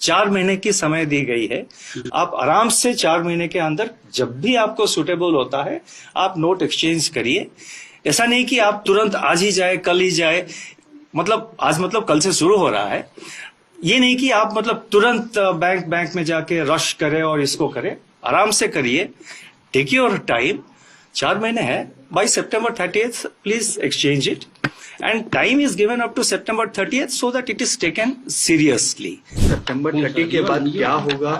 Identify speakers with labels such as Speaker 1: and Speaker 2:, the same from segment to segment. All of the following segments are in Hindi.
Speaker 1: 4 महीने की समय दी गई है। आप आराम से 4 महीने के अंदर जब भी आपको सुटेबल होता है आप नोट एक्सचेंज करिए। ऐसा नहीं कि आप तुरंत आज ही जाए कल ही जाए, मतलब आज मतलब कल से शुरू हो रहा है। ये नहीं कि आप मतलब तुरंत बैंक में जाके रश करें और इसको करें, आराम से करिए, टेक योर टाइम। 4 महीने है, by September 30th please exchange it and time is given up to September 30th so that it is taken seriously.
Speaker 2: September 30 के बाद क्या होगा?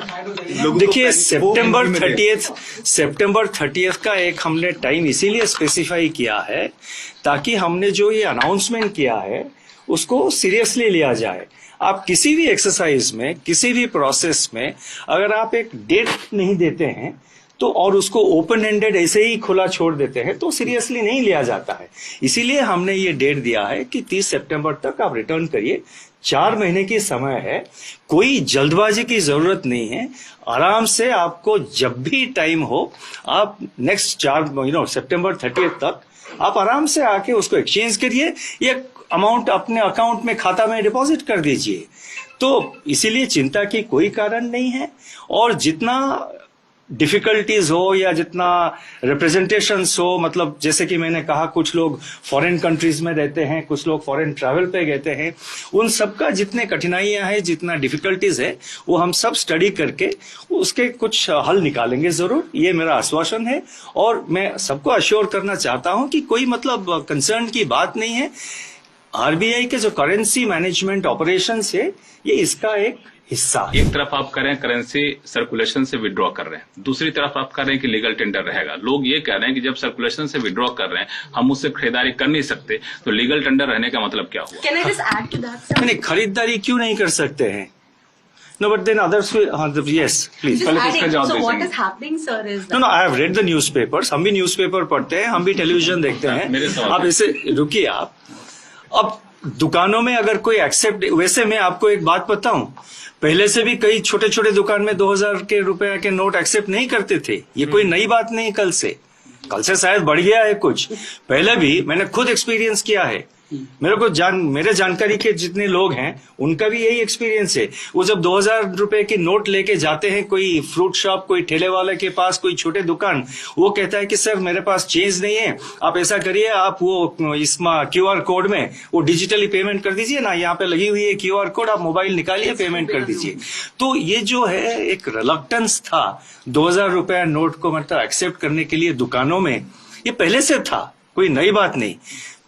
Speaker 1: देखिए September 30th का एक हमने टाइम इसीलिए स्पेसिफाई किया है ताकि हमने जो ये अनाउंसमेंट किया है उसको सीरियसली लिया जाए। आप किसी भी एक्सरसाइज में, किसी भी प्रोसेस में अगर आप एक डेट नहीं देते हैं तो और उसको ओपन एंडेड ऐसे ही खुला छोड़ देते हैं तो सीरियसली नहीं लिया जाता है। इसीलिए हमने ये डेट दिया है कि 30 सितंबर तक आप रिटर्न करिए। 4 महीने की समय है, कोई जल्दबाजी की जरूरत नहीं है। आराम से आपको जब भी टाइम हो आप नेक्स्ट September 30th तक आप आराम से आके उसको एक्सचेंज करिए, ये अमाउंट अपने अकाउंट में, खाता में डिपॉजिट कर दीजिए। तो इसीलिए चिंता की कोई कारण नहीं है। और जितना डिफिकल्टीज हो या जितना रिप्रेजेंटेशंस हो, मतलब जैसे कि मैंने कहा कुछ लोग फॉरेन कंट्रीज में रहते हैं, कुछ लोग फॉरेन ट्रैवल पे गए हैं, उन सबका जितने कठिनाइयां हैं, जितना डिफिकल्टीज है वो हम सब स्टडी करके उसके कुछ हल निकालेंगे जरूर, ये मेरा आश्वासन है। और मैं सबको अश्योर करना चाहता हूं कि कोई मतलब कंसर्न की बात नहीं है। आरबीआई के जो करेंसी मैनेजमेंट ऑपरेशंस है ये इसका एक हिस्सा।
Speaker 3: एक तरफ आप कह रहे हैं करेंसी सर्कुलेशन से विड्रॉ कर रहे हैं, दूसरी तरफ आप कह रहे हैं कि लीगल टेंडर रहेगा। लोग ये कह रहे हैं कि जब सर्कुलेशन से विड्रॉ कर रहे हैं हम उससे खरीदारी कर नहीं सकते, तो लीगल टेंडर रहने का मतलब क्या हुआ?
Speaker 4: Can I just add to that, sir?
Speaker 1: नहीं, खरीदारी क्यों नहीं कर सकते हैं? No, but then others will. Yes, please.
Speaker 4: Just adding, so what is happening, sir, is that...
Speaker 1: No, I have read the newspapers. हम भी न्यूज़पेपर पढ़ते हैं, हम भी टेलीविजन देखते हैं। आप इसे रुकिए आप। अब दुकानों में अगर कोई एक्सेप्ट, वैसे मैं आपको एक बात बताऊं, पहले से भी कई छोटे छोटे दुकान में 2000 के रुपए के नोट एक्सेप्ट नहीं करते थे। ये कोई नई बात नहीं, कल से शायद बढ़ गया है कुछ। पहले भी मैंने खुद एक्सपीरियंस किया है। मेरे जानकारी के जितने लोग हैं उनका भी यही एक्सपीरियंस है। वो जब 2000 रुपए की नोट लेके जाते हैं कोई फ्रूट शॉप, कोई ठेले वाले के पास, कोई छोटे दुकान, वो कहता है कि सर मेरे पास चेंज नहीं है, आप ऐसा करिए, आप वो इसमें QR कोड में वो डिजिटली पेमेंट कर दीजिए ना, यहाँ पे लगी हुई है QR कोड, आप मोबाइल निकालिए, पेमेंट कर दीजिए। तो ये जो है एक रिलक्टेंस था 2000 रुपया नोट को मतलब एक्सेप्ट करने के लिए दुकानों में, ये पहले से था, कोई नई बात नहीं।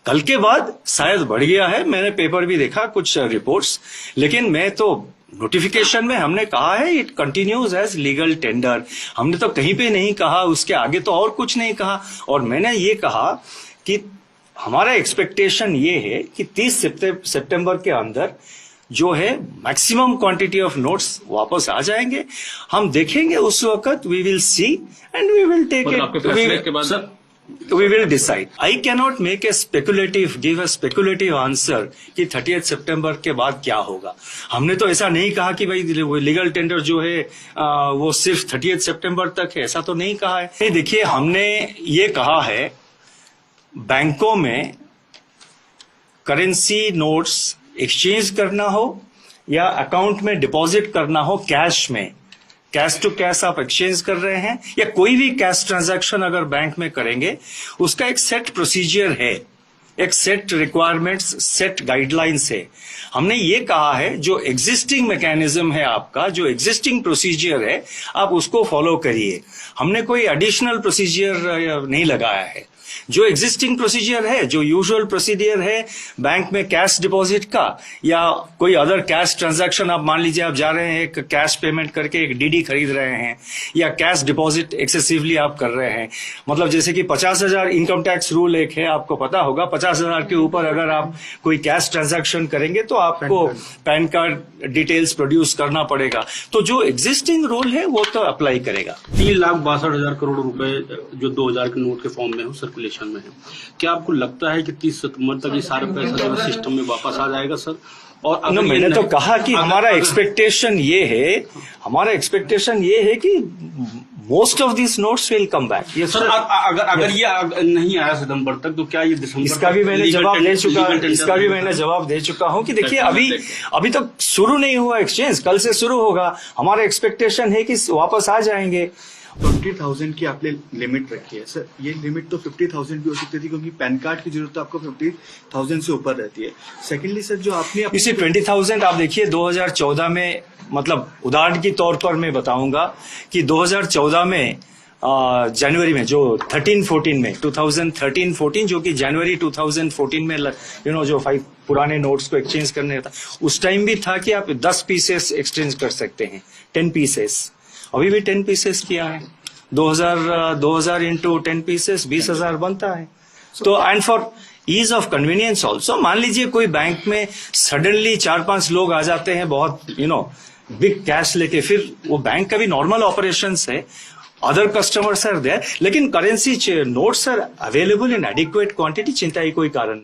Speaker 1: कल के बाद शायद बढ़ गया है, मैंने पेपर भी देखा कुछ रिपोर्ट्स, लेकिन मैं तो नोटिफिकेशन में हमने कहा है it continues as legal tender. हमने तो कहीं पे नहीं कहा, उसके आगे तो और कुछ नहीं कहा। और मैंने ये कहा कि हमारा एक्सपेक्टेशन ये है कि 30 सितंबर के अंदर जो है मैक्सिमम क्वांटिटी ऑफ नोट्स वापस आ जाएंगे। हम देखेंगे उस वक्त, we will see and we will take it, we will decide. I cannot make give a speculative answer कि 30th सितंबर के बाद क्या होगा। हमने तो ऐसा नहीं कहा कि भाई लीगल टेंडर जो है वो सिर्फ 30th सितंबर तक है, ऐसा तो नहीं कहा है। नहीं, देखिए हमने ये कहा है बैंकों में करेंसी नोट्स एक्सचेंज करना हो या अकाउंट में डिपॉजिट करना हो, कैश टू कैश आप एक्सचेंज कर रहे हैं या कोई भी कैश ट्रांजैक्शन अगर बैंक में करेंगे, उसका एक सेट प्रोसीजर है, एक सेट रिक्वायरमेंट्स, सेट गाइडलाइंस है। हमने ये कहा है जो एग्जिस्टिंग मैकेनिज्म है आपका, जो एग्जिस्टिंग प्रोसीजर है, आप उसको फॉलो करिए। हमने कोई एडिशनल प्रोसीजर नहीं लगाया है। जो एग्जिस्टिंग प्रोसीजर है, जो यूजुअल प्रोसीजर है बैंक में कैश डिपॉजिट का या कोई अदर कैश ट्रांजैक्शन, आप मान लीजिए आप जा रहे हैं एक कैश पेमेंट करके एक डीडी खरीद रहे हैं या कैश डिपॉजिट एक्सेसिवली आप कर रहे हैं, मतलब जैसे कि 50,000 इनकम टैक्स रूल एक है, आपको पता होगा, 50,000 के 62,000 अगर आप कोई कैश ट्रांजैक्शन करेंगे तो आपको पैन कार्ड डिटेल्स प्रोड्यूस करना पड़ेगा। तो जो एग्जिस्टिंग रूल है वो तो अप्लाई करेगा।
Speaker 5: 3,62,000 करोड़ रुपए जो 2000 के नोट के फॉर्म में हो, सर्कुलेशन में है, क्या आपको लगता है कि 30 सितंबर तक ये सारा पैसा सिस्टम में वापस आ जाएगा सर? और अगर
Speaker 1: मैंने तो कहा कि हमारा एक्सपेक्टेशन ये है कि most of these notes will come back. Yes,
Speaker 5: sir अगर ये नहीं आया सितंबर तक तो क्या ये दिसंबर
Speaker 1: इसका भी मैंने जवाब दे चुका हूं कि देखिए अभी तक शुरू नहीं हुआ एक्सचेंज, कल से शुरू होगा। हमारा एक्सपेक्टेशन है कि वापस आ जाएंगे।
Speaker 2: 20,000 की आपने लिमिट रखी है सर, ये लिमिट तो 50,000 भी हो सकती थी क्योंकि पैन कार्ड की जरूरत तो आपको 50,000 से ऊपर रहती है। सेकेंडली सर जो आपने
Speaker 1: इसी 20,000 आप देखिए 2014 में, मतलब उदाहरण के तौर पर मैं बताऊंगा कि 2014 में जनवरी में जो 13-14 में 2013-14 जो कि जनवरी 2014 में जो 5 पुराने नोट्स को एक्सचेंज करने था, उस टाइम भी था कि आप 10 पीसेस एक्सचेंज कर सकते हैं, 10 पीसेस। अभी भी 10 पीसेस किया है, 2000 इंटू 10 पीसेस 20,000 बनता है। तो and for ease of convenience also, मान लीजिए कोई बैंक में सडनली 4-5 लोग आ जाते हैं बहुत बिग कैश लेके, फिर वो बैंक का भी नॉर्मल ऑपरेशंस है, अदर कस्टमर्स आर देयर, लेकिन currency notes are available in adequate quantity, चिंता की कोई कारण